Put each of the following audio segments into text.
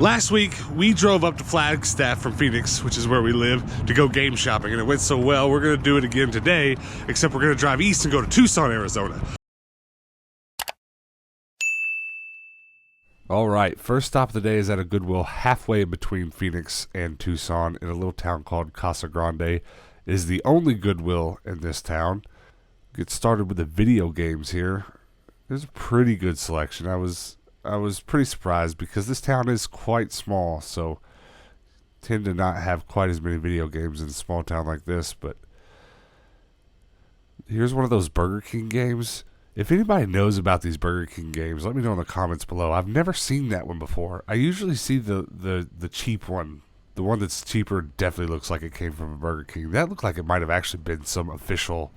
Last week, we drove up to Flagstaff from Phoenix, which is where we live, to go game shopping, and it went so well, we're going to do it again today, except we're going to drive east and go to Tucson, Arizona. Alright, first stop of the day is at a Goodwill halfway in between Phoenix and Tucson in a little town called Casa Grande. It is the only Goodwill in this town. Get started with the video games here. There's a pretty good selection. I was pretty surprised because this town is quite small, so tend to not have quite as many video games in a small town like this. But here's one of those Burger King games. If anybody knows about these Burger King games, let me know in the comments below. I've never seen that one before. I usually see the cheap one. The one that's cheaper definitely looks like it came from a Burger King. That looked like it might have actually been some official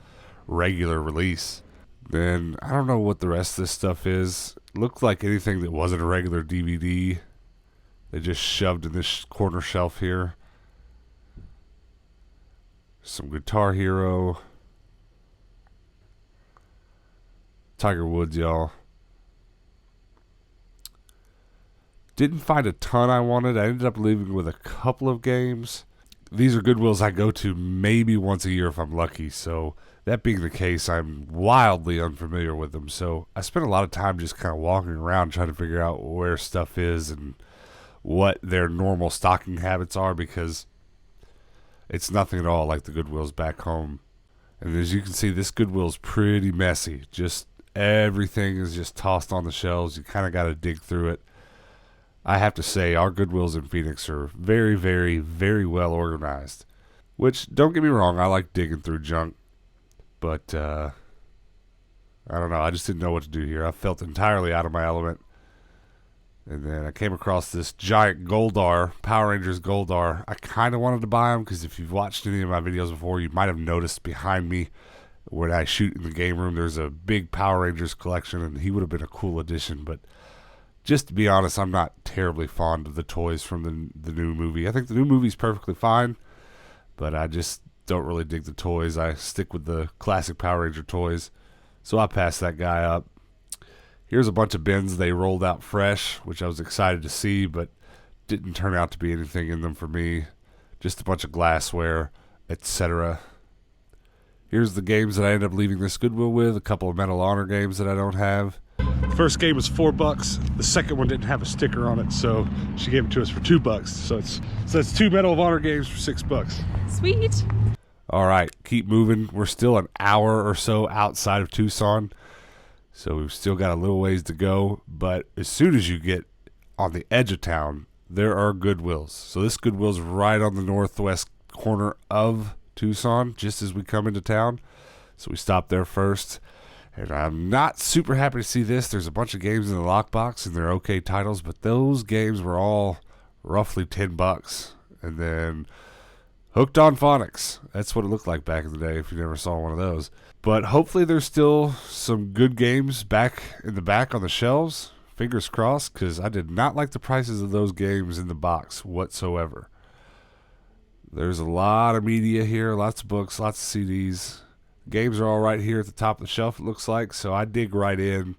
regular release. Then I don't know what the rest of this stuff is. Looked like anything that wasn't a regular DVD. They just shoved in this corner shelf here. Some Guitar Hero. Tiger Woods, y'all. Didn't find a ton I wanted. I ended up leaving with a couple of games. These are Goodwills I go to maybe once a year if I'm lucky. So that being the case, I'm wildly unfamiliar with them. So I spent a lot of time just kind of walking around trying to figure out where stuff is and what their normal stocking habits are, because it's nothing at all like the Goodwills back home. And as you can see, this Goodwill's pretty messy. Just everything is just tossed on the shelves. You kind of got to dig through it. I have to say, our Goodwills in Phoenix are very, very, very well organized. Which, don't get me wrong, I like digging through junk. But, I don't know, I just didn't know what to do here. I felt entirely out of my element. And then I came across this giant Goldar, Power Rangers Goldar. I kind of wanted to buy them, because if you've watched any of my videos before, you might have noticed behind me, when I shoot in the game room, there's a big Power Rangers collection, and he would have been a cool addition. But just to be honest, I'm not terribly fond of the toys from the new movie. I think the new movie's perfectly fine, but I just don't really dig the toys. I stick with the classic Power Ranger toys, so I passed that guy up. Here's a bunch of bins they rolled out fresh, which I was excited to see, but didn't turn out to be anything in them for me. Just a bunch of glassware, etc. Here's the games that I ended up leaving this Goodwill with. A couple of Medal of Honor games that I don't have. First game was $4. The second one didn't have a sticker on it, so she gave it to us for $2. So it's two Medal of Honor games for $6. Sweet. All right, keep moving. We're still an hour or so outside of Tucson, so we've still got a little ways to go. But as soon as you get on the edge of town, there are Goodwills. So this Goodwill's right on the northwest corner of Tucson, just as we come into town. So we stopped there first, and I'm not super happy to see this. There's a bunch of games in the lockbox, and they're okay titles, but those games were all roughly $10. And then Hooked on Phonics. That's what it looked like back in the day, if you never saw one of those. But hopefully there's still some good games back in the back on the shelves. Fingers crossed, because I did not like the prices of those games in the box whatsoever. There's a lot of media here, lots of books, lots of CDs. Games are all right here at the top of the shelf, it looks like, so I dig right in.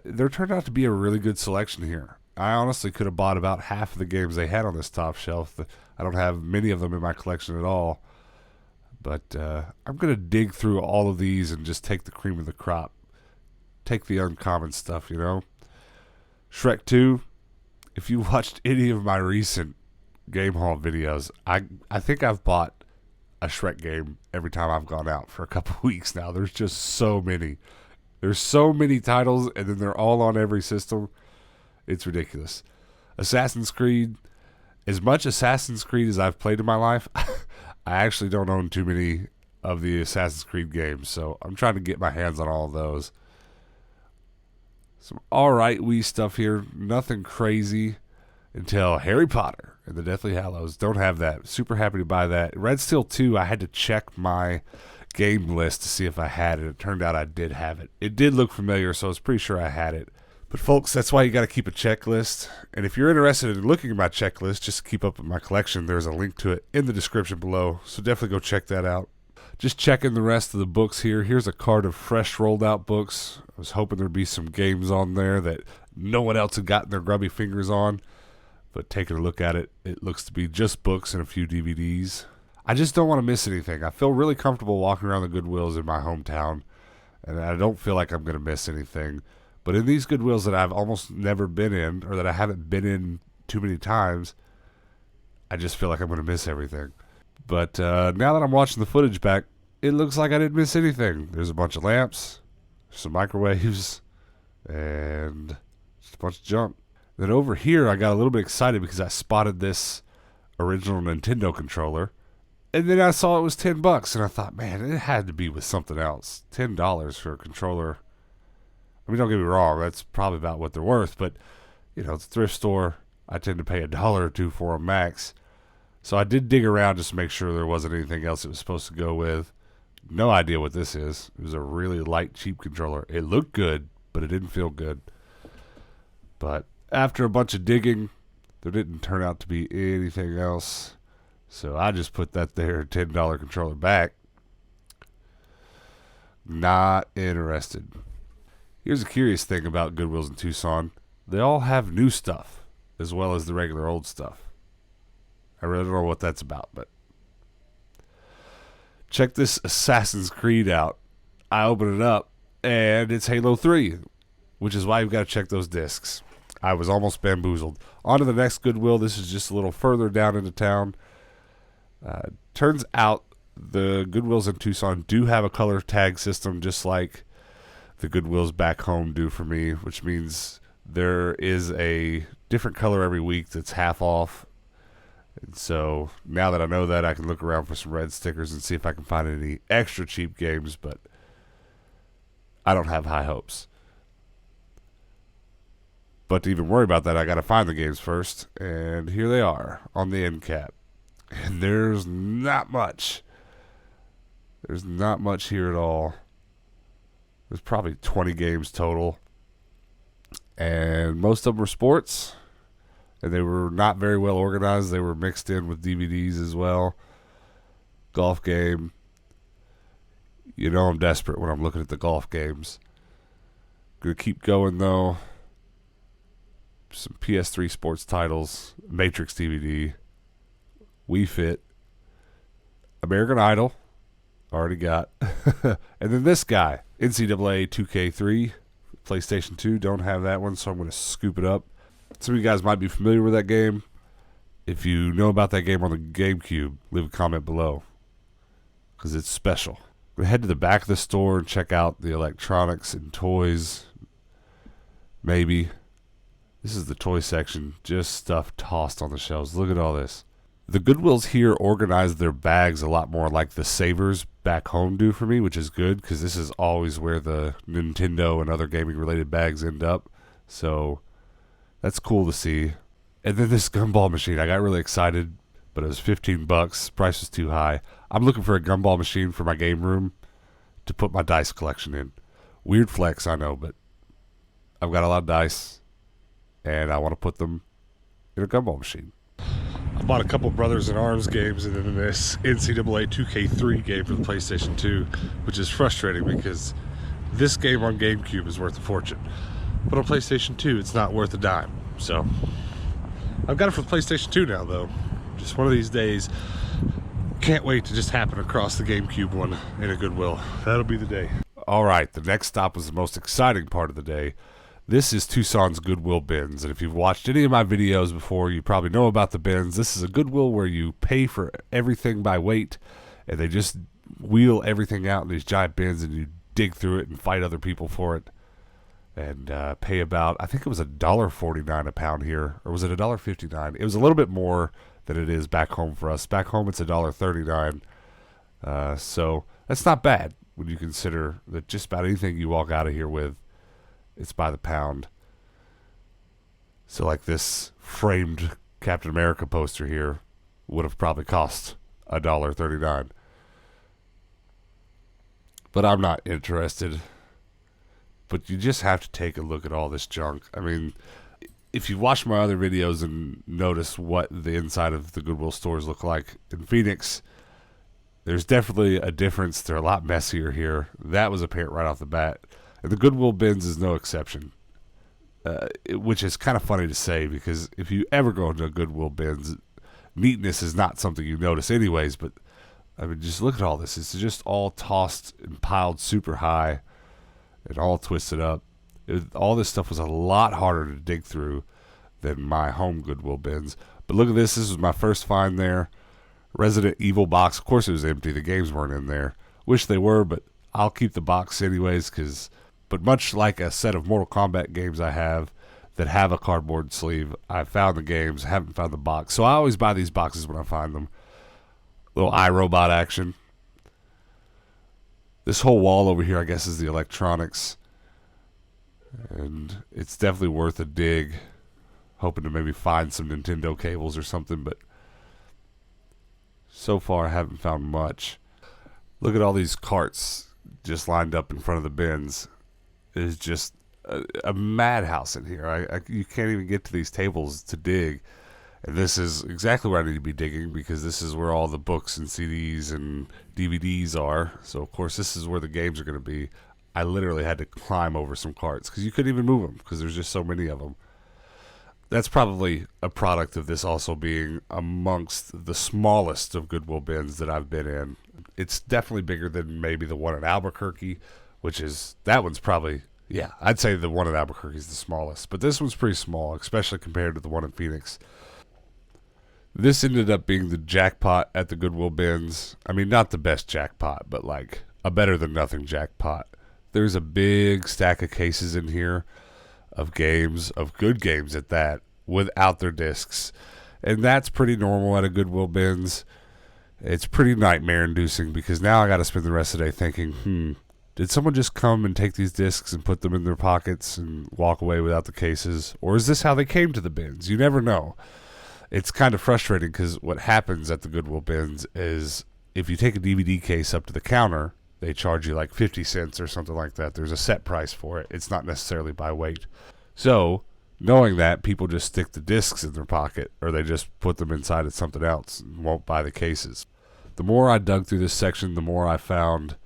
There turned out to be a really good selection here. I honestly could have bought about half of the games they had on this top shelf. I don't have many of them in my collection at all. But I'm going to dig through all of these and just take the cream of the crop. Take the uncommon stuff, you know. Shrek 2, if you watched any of my recent game haul videos, I think I've bought a Shrek game every time I've gone out for a couple weeks now. There's just so many. There's so many titles, and then they're all on every system. It's ridiculous. Assassin's Creed, as much Assassin's Creed as I've played in my life, I actually don't own too many of the Assassin's Creed games, so I'm trying to get my hands on all of those. Some alright wee stuff here, nothing crazy until Harry Potter and the Deathly Hallows. Don't have that. Super happy to buy that. Red Steel 2, I had to check my game list to see if I had it. It turned out I did have it. It did look familiar, so I was pretty sure I had it. But folks, that's why you got to keep a checklist. And if you're interested in looking at my checklist, just to keep up with my collection, there's a link to it in the description below. So definitely go check that out. Just checking the rest of the books here. Here's a card of fresh rolled out books. I was hoping there'd be some games on there that no one else had gotten their grubby fingers on. but taking a look at it, it looks to be just books and a few DVDs. I just don't want to miss anything. I feel really comfortable walking around the Goodwills in my hometown, and I don't feel like I'm going to miss anything. But in these Goodwills that I've almost never been in, or that I haven't been in too many times, I just feel like I'm going to miss everything. But now that I'm watching the footage back, it looks like I didn't miss anything. There's a bunch of lamps, some microwaves, and just a bunch of junk. Then over here, I got a little bit excited because I spotted this original Nintendo controller. And then I saw it was $10, and I thought, man, it had to be with something else. $10 for a controller. I mean, don't get me wrong, that's probably about what they're worth, but, you know, it's a thrift store. I tend to pay $1 or $2 for them max. So I did dig around just to make sure there wasn't anything else it was supposed to go with. No idea what this is. It was a really light, cheap controller. It looked good, but it didn't feel good. But after a bunch of digging, there didn't turn out to be anything else. So I just put that there $10 controller back. Not interested. Here's a curious thing about Goodwills in Tucson. They all have new stuff, as well as the regular old stuff. I really don't know what that's about, but check this Assassin's Creed out. I open it up, and it's Halo 3, which is why you've got to check those discs. I was almost bamboozled. On to the next Goodwill. This is just a little further down into town. Turns out the Goodwills in Tucson do have a color tag system, just like the Goodwills back home do for me, which means there is a different color every week that's half off. And so now that I know that, I can look around for some red stickers and see if I can find any extra cheap games, but I don't have high hopes. But to even worry about that, I got to find the games first, and here they are on the end cap. And there's not much. There's not much here at all. There's probably 20 games total, and most of them were sports. And they were not very well organized. They were mixed in with DVDs as well. Golf game. You know I'm desperate when I'm looking at the golf games. Gonna keep going though. Some PS3 sports titles. Matrix DVD. Wii Fit. American Idol. Already got. And then this guy. NCAA 2K3. PlayStation 2. Don't have that one, so I'm going to scoop it up. Some of you guys might be familiar with that game. If you know about that game on the GameCube, leave a comment below, because it's special. We're going to head to the back of the store and check out the electronics and toys. Maybe. This is the toy section. Just stuff tossed on the shelves. Look at all this. The Goodwills here organize their bags a lot more like the Savers back home do for me, which is good, because this is always where the Nintendo and other gaming-related bags end up. So that's cool to see. And then this gumball machine. I got really excited, but it was $15. Price was too high. I'm looking for a gumball machine for my game room to put my dice collection in. Weird flex, I know, but I've got a lot of dice, and I want to put them in a gumball machine. I bought a couple Brothers in Arms games and then this NCAA 2K3 game for the PlayStation 2, which is frustrating because this game on GameCube is worth a fortune. But on PlayStation 2, it's not worth a dime. So I've got it for the PlayStation 2 now, though. Just one of these days. Can't wait to just happen across the GameCube one in a Goodwill. That'll be the day. All right, the next stop was the most exciting part of the day. This is Tucson's Goodwill bins, and if you've watched any of my videos before, you probably know about the bins. This is a Goodwill where you pay for everything by weight, and they just wheel everything out in these giant bins, and you dig through it and fight other people for it, and pay about, I think it was $1.49 a pound here, or was it $1.59? It was a little bit more than it is back home for us. Back home, it's $1.39, so that's not bad when you consider that just about anything you walk out of here with, it's by the pound. So like this framed Captain America poster here would have probably cost $1.39. But I'm not interested. But you just have to take a look at all this junk. I mean, if you watch my other videos and notice what the inside of the Goodwill stores look like in Phoenix, there's definitely a difference. They're a lot messier here. That was apparent right off the bat. And the Goodwill bins is no exception. which is kind of funny to say because if you ever go into a Goodwill bins, neatness is not something you notice anyways, but I mean, just look at all this. It's just all tossed and piled super high and all twisted up. All this stuff was a lot harder to dig through than my home Goodwill bins. But look at this. This was my first find there. Resident Evil box. Of course it was empty. The games weren't in there. Wish they were, but I'll keep the box anyways. But much like a set of Mortal Kombat games I have that have a cardboard sleeve, I found the games, haven't found the box. So I always buy these boxes when I find them. Little iRobot action. This whole wall over here, I guess, is the electronics. And it's definitely worth a dig. Hoping to maybe find some Nintendo cables or something, but so far I haven't found much. Look at all these carts just lined up in front of the bins. It is just a madhouse in here. You can't even get to these tables to dig. And this is exactly where I need to be digging because this is where all the books and CDs and DVDs are. So, of course, this is where the games are going to be. I literally had to climb over some carts because you couldn't even move them because there's just so many of them. That's probably a product of this also being amongst the smallest of Goodwill bins that I've been in. It's definitely bigger than maybe the one in Albuquerque, that one's probably, yeah, I'd say the one in Albuquerque is the smallest. But this one's pretty small, especially compared to the one in Phoenix. This ended up being the jackpot at the Goodwill bins. I mean, not the best jackpot, but like a better than nothing jackpot. There's a big stack of cases in here of games, of good games at that, without their discs. And that's pretty normal at a Goodwill bins. It's pretty nightmare-inducing because now I got to spend the rest of the day thinking, did someone just come and take these discs and put them in their pockets and walk away without the cases? Or is this how they came to the bins? You never know. It's kind of frustrating because what happens at the Goodwill bins is if you take a DVD case up to the counter, they charge you like 50 cents or something like that. There's a set price for it. It's not necessarily by weight. So, knowing that, people just stick the discs in their pocket or they just put them inside of something else and won't buy the cases. The more I dug through this section, the more I found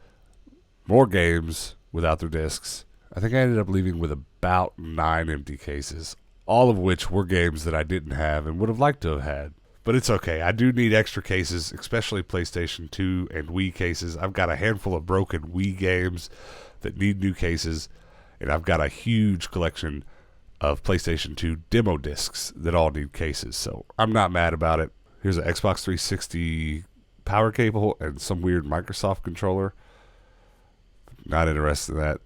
more games without their discs. I think I ended up leaving with about 9 empty cases, all of which were games that I didn't have and would have liked to have had. But it's okay. I do need extra cases, especially PlayStation 2 and Wii cases. I've got a handful of broken Wii games that need new cases, and I've got a huge collection of PlayStation 2 demo discs that all need cases. So I'm not mad about it. Here's an Xbox 360 power cable and some weird Microsoft controller. Not interested in that.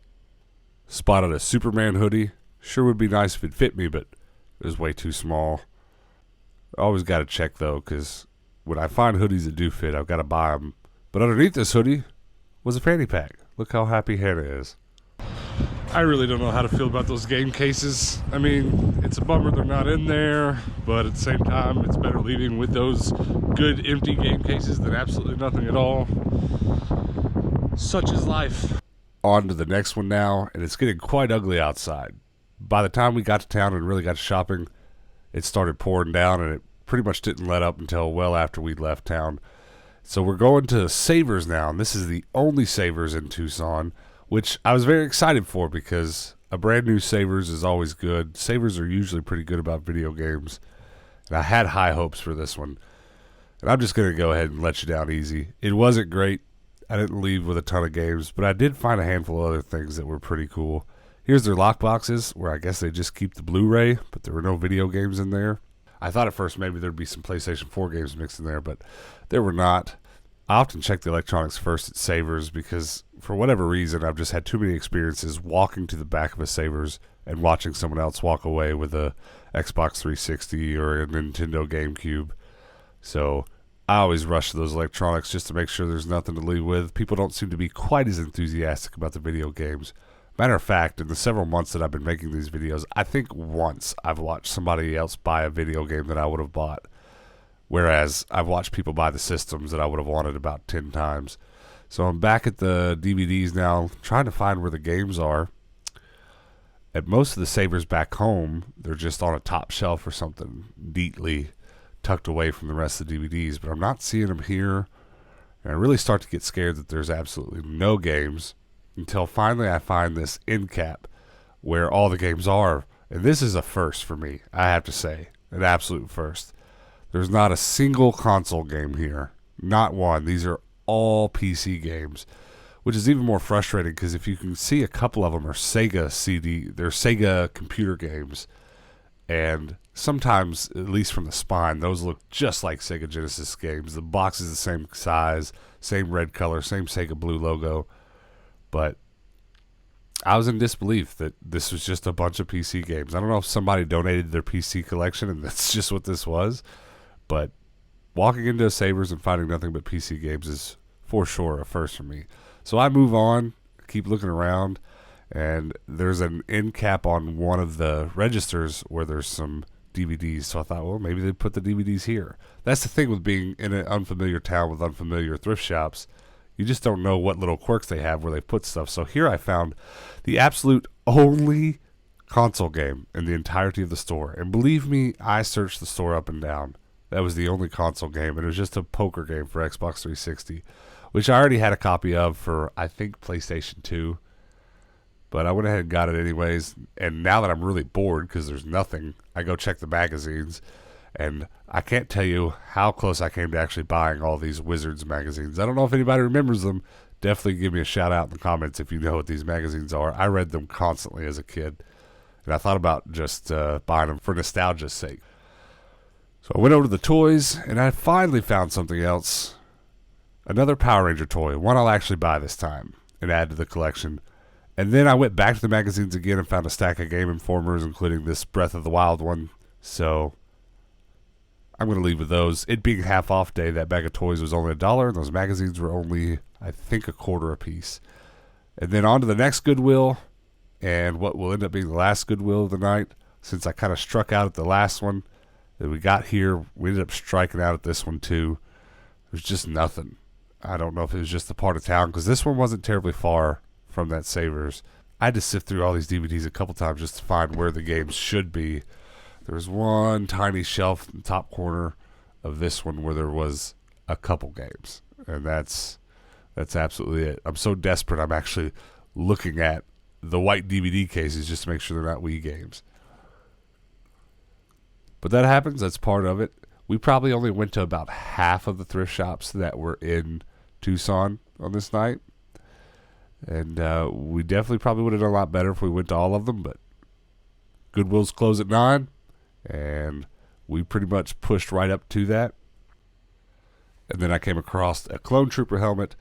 Spotted a Superman hoodie. Sure would be nice if it fit me, but it was way too small. Always got to check, though, because when I find hoodies that do fit, I've got to buy them. But underneath this hoodie was a fanny pack. Look how happy Hannah is. I really don't know how to feel about those game cases. I mean, it's a bummer they're not in there, but at the same time, it's better leaving with those good empty game cases than absolutely nothing at all. Such is life. On to the next one now, and it's getting quite ugly outside. By the time we got to town and really got to shopping, it started pouring down, and it pretty much didn't let up until well after we'd left town. So we're going to Savers now, and this is the only Savers in Tucson, which I was very excited for because a brand new Savers is always good. Savers are usually pretty good about video games, and I had high hopes for this one. And I'm just going to go ahead and let you down easy. It wasn't great. I didn't leave with a ton of games, but I did find a handful of other things that were pretty cool. Here's their lock boxes, where I guess they just keep the Blu-ray, but there were no video games in there. I thought at first maybe there'd be some PlayStation 4 games mixed in there, but there were not. I often check the electronics first at Savers because, for whatever reason, I've just had too many experiences walking to the back of a Savers and watching someone else walk away with a Xbox 360 or a Nintendo GameCube. So I always rush to those electronics just to make sure there's nothing to leave with. People don't seem to be quite as enthusiastic about the video games. Matter of fact, in the several months that I've been making these videos, I think once I've watched somebody else buy a video game that I would have bought. Whereas I've watched people buy the systems that I would have wanted about 10 times. So I'm back at the DVDs now, trying to find where the games are. At most of the Savers back home, they're just on a top shelf or something, neatly tucked away from the rest of the DVDs. But I'm not seeing them here. And I really start to get scared that there's absolutely no games until finally I find this end cap where all the games are. And this is a first for me, I have to say. An absolute first. There's not a single console game here. Not one. These are all PC games, which is even more frustrating because if you can see, a couple of them are they're Sega computer games. And sometimes, at least from the spine, those look just like Sega Genesis games. The box is the same size, same red color, same Sega blue logo. But I was in disbelief that this was just a bunch of PC games. I don't know if somebody donated their PC collection and that's just what this was. But walking into Savers and finding nothing but PC games is for sure a first for me. So I move on, keep looking around, and there's an end cap on one of the registers where there's some DVDs. So I thought, well, maybe they'd put the DVDs here. That's the thing with being in an unfamiliar town with unfamiliar thrift shops. You just don't know what little quirks they have where they put stuff. So here I found the absolute only console game in the entirety of the store. And believe me, I searched the store up and down. That was the only console game, and it was just a poker game for Xbox 360, which I already had a copy of for, I think, PlayStation 2. But I went ahead and got it anyways, and now that I'm really bored because there's nothing, I go check the magazines, and I can't tell you how close I came to actually buying all these Wizards magazines. I don't know if anybody remembers them. Definitely give me a shout out in the comments if you know what these magazines are. I read them constantly as a kid, and I thought about just buying them for nostalgia's sake. So I went over to the toys, and I finally found something else. Another Power Ranger toy, one I'll actually buy this time and add to the collection. And then I went back to the magazines again and found a stack of Game Informers, including this Breath of the Wild one. So I'm going to leave with those. It being half off day, that bag of toys was only $1, and those magazines were only, I think, $0.25 a piece. And then on to the next Goodwill, and what will end up being the last Goodwill of the night, since I kind of struck out at the last one. That we got here, we ended up striking out at this one too. There's just nothing. I don't know if it was just the part of town, because this one wasn't terribly far from that Savers. I had to sift through all these DVDs a couple times just to find where the games should be. There was one tiny shelf in the top corner of this one where there was a couple games, and that's absolutely it. I'm so desperate I'm actually looking at the white DVD cases just to make sure they're not Wii games. But that happens. That's part of it. We probably only went to about half of the thrift shops that were in Tucson on this night. And we definitely probably would have done a lot better if we went to all of them. But Goodwill's close at 9. And we pretty much pushed right up to that. And then I came across a Clone Trooper helmet.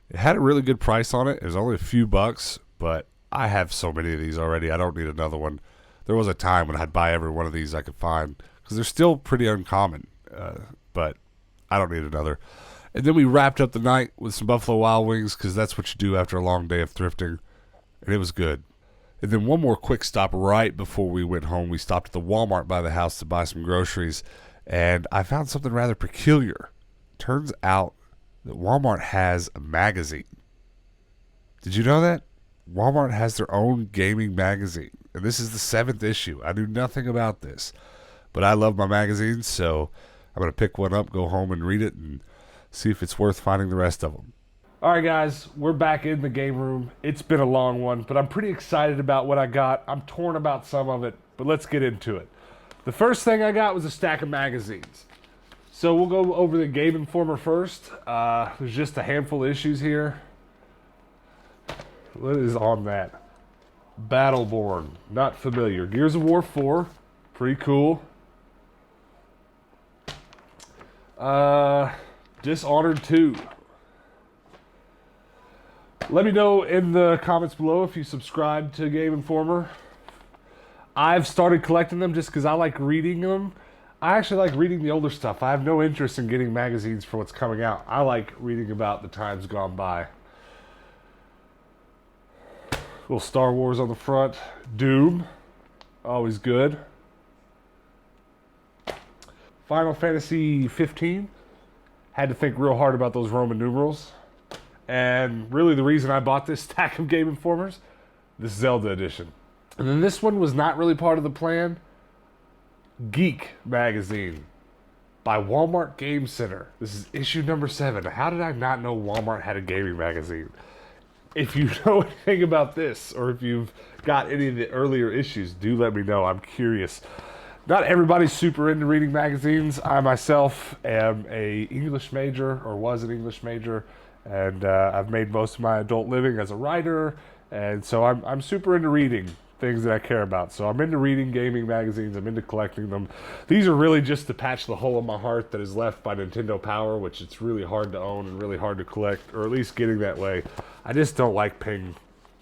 It had a really good price on it. It was only a few bucks. But I have so many of these already. I don't need another one. There was a time when I'd buy every one of these I could find, because they're still pretty uncommon, but I don't need another. And then we wrapped up the night with some Buffalo Wild Wings, because that's what you do after a long day of thrifting, and it was good. And then one more quick stop right before we went home. We stopped at the Walmart by the house to buy some groceries, and I found something rather peculiar. Turns out that Walmart has a magazine. Did you know that? Walmart has their own gaming magazine. And this is the 7th issue. I knew nothing about this. But I love my magazines, so I'm going to pick one up, go home and read it, and see if it's worth finding the rest of them. All right, guys, we're back in the game room. It's been a long one, but I'm pretty excited about what I got. I'm torn about some of it, but let's get into it. The first thing I got was a stack of magazines. So we'll go over the Game Informer first. There's just a handful of issues here. What is on that? Battleborn, not familiar. Gears of War 4, pretty cool. Dishonored 2. Let me know in the comments below if you subscribe to Game Informer. I've started collecting them just because I like reading them. I actually like reading the older stuff. I have no interest in getting magazines for what's coming out. I like reading about the times gone by. Little Star Wars on the front. Doom, always good. Final Fantasy 15. Had to think real hard about those Roman numerals. And really the reason I bought this stack of Game Informers, this Zelda edition. And then this one was not really part of the plan. Geek Magazine by Walmart Game Center. This is issue number 7. How did I not know Walmart had a gaming magazine? if you know anything about this, or if you've got any of the earlier issues, do let me know. I'm curious. Not everybody's super into reading magazines. I myself am a English major, or was an English major, and I've made most of my adult living as a writer, and so I'm super into reading things that I care about. So I'm into reading gaming magazines. I'm into collecting them. These are really just to patch the hole in my heart that is left by Nintendo Power, which it's really hard to own and really hard to collect, or at least getting that way. I just don't like paying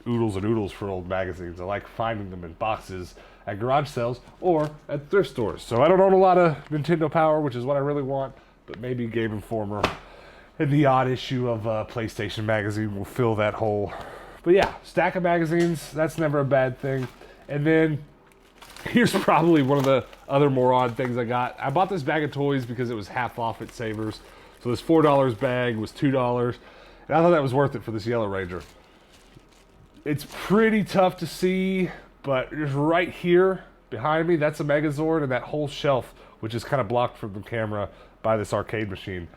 oodles and oodles for old magazines. I like finding them in boxes at garage sales or at thrift stores. So I don't own a lot of Nintendo Power, which is what I really want, but maybe Game Informer and the odd issue of PlayStation Magazine will fill that hole. But yeah, stack of magazines, that's never a bad thing. And then here's probably one of the other more odd things I got. I bought this bag of toys because it was half off at Savers. So this $4 bag was $2, and I thought that was worth it for this Yellow Ranger. It's pretty tough to see, but just right here behind me, that's a Megazord, and that whole shelf, which is kind of blocked from the camera by this arcade machine.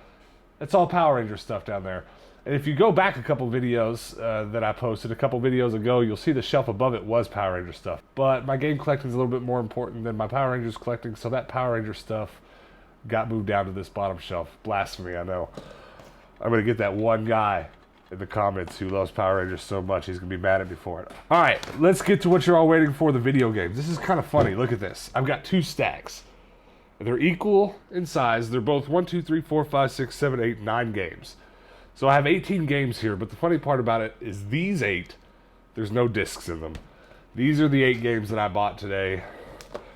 That's all Power Ranger stuff down there. And if you go back a couple videos that I posted a couple videos ago, you'll see the shelf above it was Power Ranger stuff. But my game collecting is a little bit more important than my Power Rangers collecting, so that Power Ranger stuff got moved down to this bottom shelf. Blasphemy, I know. I'm going to get that one guy in the comments who loves Power Rangers so much, he's going to be mad at me for it. All right, let's get to what you're all waiting for, the video games. This is kind of funny. Look at this. I've got two stacks. They're equal in size. They're both 1, 2, 3, 4, 5, 6, 7, 8, 9 games. So I have 18 games here, but the funny part about it is these 8, there's no discs in them. These are the 8 games that I bought today,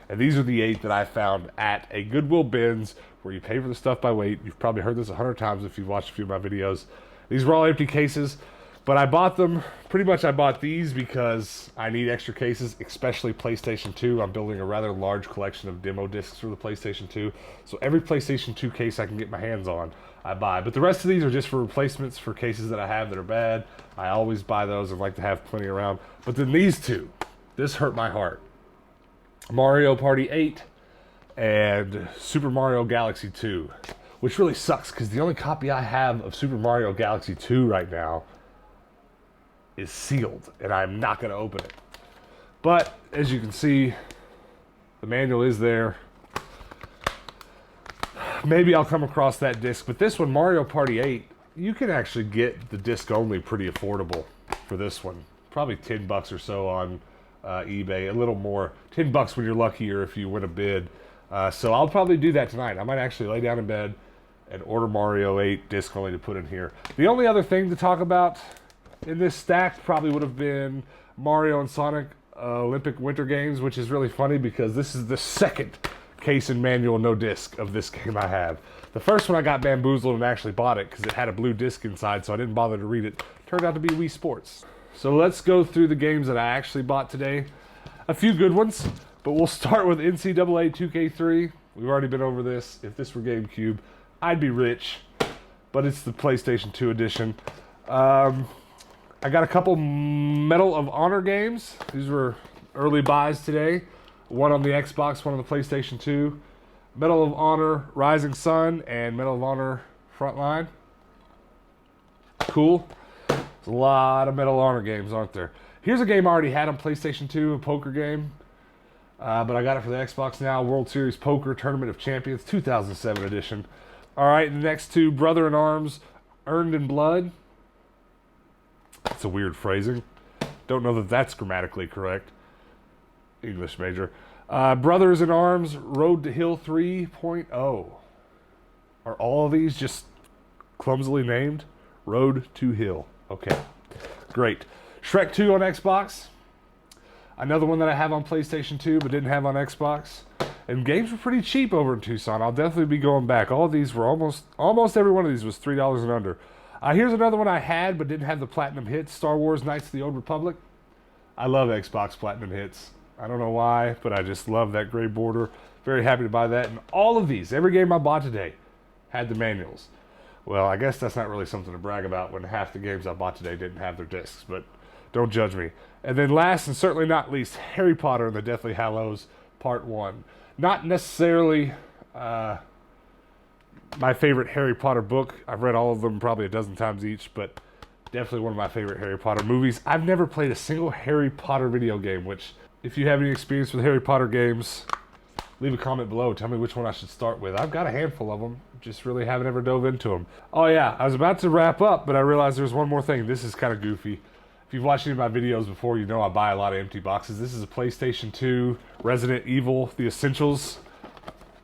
and these are the 8 that I found at a Goodwill bins where you pay for the stuff by weight. You've probably heard this 100 times if you've watched a few of my videos. These were all empty cases, but I bought them. Pretty much I bought these because I need extra cases, especially PlayStation 2. I'm building a rather large collection of demo discs for the PlayStation 2. So every PlayStation 2 case I can get my hands on, I buy. But the rest of these are just for replacements for cases that I have that are bad. I always buy those and like to have plenty around. But then these two, this hurt my heart. Mario Party 8 and Super Mario Galaxy 2. Which really sucks, because the only copy I have of Super Mario Galaxy 2 right now is sealed, and I'm not going to open it. But, as you can see, the manual is there. Maybe I'll come across that disc, but this one, Mario Party 8, you can actually get the disc only pretty affordable for this one. Probably $10 or so on eBay, a little more. $10 when you're lucky, or if you win a bid. So I'll probably do that tonight. I might actually lay down in bed and order Mario 8 disc only to put in here. The only other thing to talk about in this stack probably would have been Mario and Sonic Olympic Winter Games, which is really funny because this is the second case and manual no disc of this game I have. The first one I got bamboozled and actually bought it because it had a blue disc inside, so I didn't bother to read it. Turned out to be Wii Sports. So let's go through the games that I actually bought today. A few good ones, but we'll start with NCAA 2K3. We've already been over this. If this were GameCube, I'd be rich, but it's the PlayStation 2 edition. I got a couple Medal of Honor games. These were early buys today. One on the Xbox, one on the PlayStation 2. Medal of Honor Rising Sun and Medal of Honor Frontline. Cool. There's a lot of Medal of Honor games, aren't there? Here's a game I already had on PlayStation 2, a poker game. But I got it for the Xbox now. World Series Poker Tournament of Champions 2007 edition. All right, the next two, Brother in Arms, Earned in Blood. That's a weird phrasing. Don't know that that's grammatically correct. English major. Brothers in Arms, Road to Hill 3.0. Are all of these just clumsily named? Road to Hill. Okay, great. Shrek 2 on Xbox. Another one that I have on PlayStation 2 but didn't have on Xbox. And games were pretty cheap over in Tucson. I'll definitely be going back. All of these were almost every one of these was $3 and under. Here's another one I had but didn't have the Platinum Hits. Star Wars Knights of the Old Republic. I love Xbox Platinum Hits. I don't know why, but I just love that gray border. Very happy to buy that. And all of these, every game I bought today, had the manuals. Well, I guess that's not really something to brag about when half the games I bought today didn't have their discs, but don't judge me. And then last and certainly not least, Harry Potter and the Deathly Hallows Part 1. Not necessarily my favorite Harry Potter book. I've read all of them probably a dozen times each, but Definitely one of my favorite Harry Potter movies. I've never played a single Harry Potter video game, which, if you have any experience with Harry Potter games, leave a comment below. Tell me which one I should start with. I've got a handful of them. Just really haven't ever dove into them. Oh yeah, I was about to wrap up, but I realized there's one more thing. This is kind of goofy. If you've watched any of my videos before, you know I buy a lot of empty boxes. This is a PlayStation 2 Resident Evil The Essentials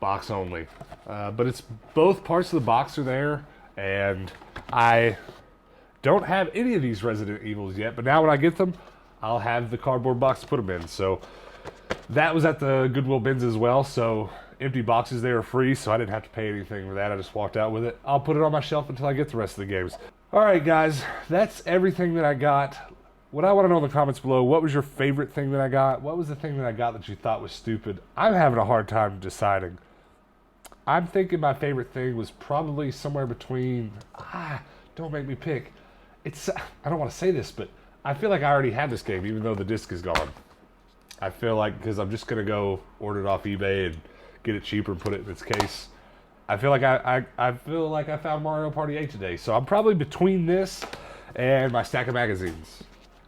box only. But it's both parts of the box are there, and I don't have any of these Resident Evils yet, but now when I get them, I'll have the cardboard box to put them in. So that was at the Goodwill bins as well, so empty boxes there are free, so I didn't have to pay anything for that. I just walked out with it. I'll put it on my shelf until I get the rest of the games. Alright guys, that's everything that I got. What I want to know in the comments below, what was your favorite thing that I got? What was the thing that I got that you thought was stupid? I'm having a hard time deciding. I'm thinking my favorite thing was probably somewhere between, don't make me pick. I don't want to say this, but I feel like I already have this game, even though the disc is gone. I feel like, because I'm just going to go order it off eBay and get it cheaper and put it in its case. I feel like I feel like I found Mario Party 8 today. So I'm probably between this and my stack of magazines.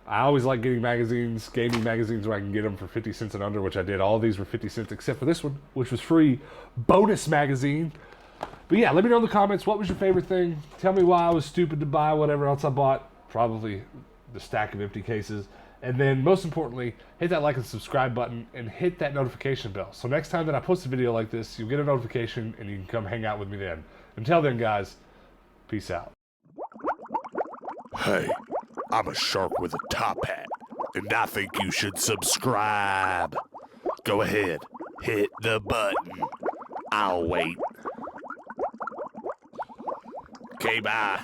I always like getting magazines, gaming magazines, where I can get them for 50 cents and under, which I did. All of these were 50 cents except for this one, which was free. Bonus magazine. But yeah, let me know in the comments, what was your favorite thing? Tell me why I was stupid to buy whatever else I bought. Probably the stack of empty cases. And then, most importantly, hit that like and subscribe button and hit that notification bell. So next time that I post a video like this, you'll get a notification and you can come hang out with me then. Until then, guys, peace out. Hey, I'm a shark with a top hat, and I think you should subscribe. Go ahead, hit the button. I'll wait. Okay, bye.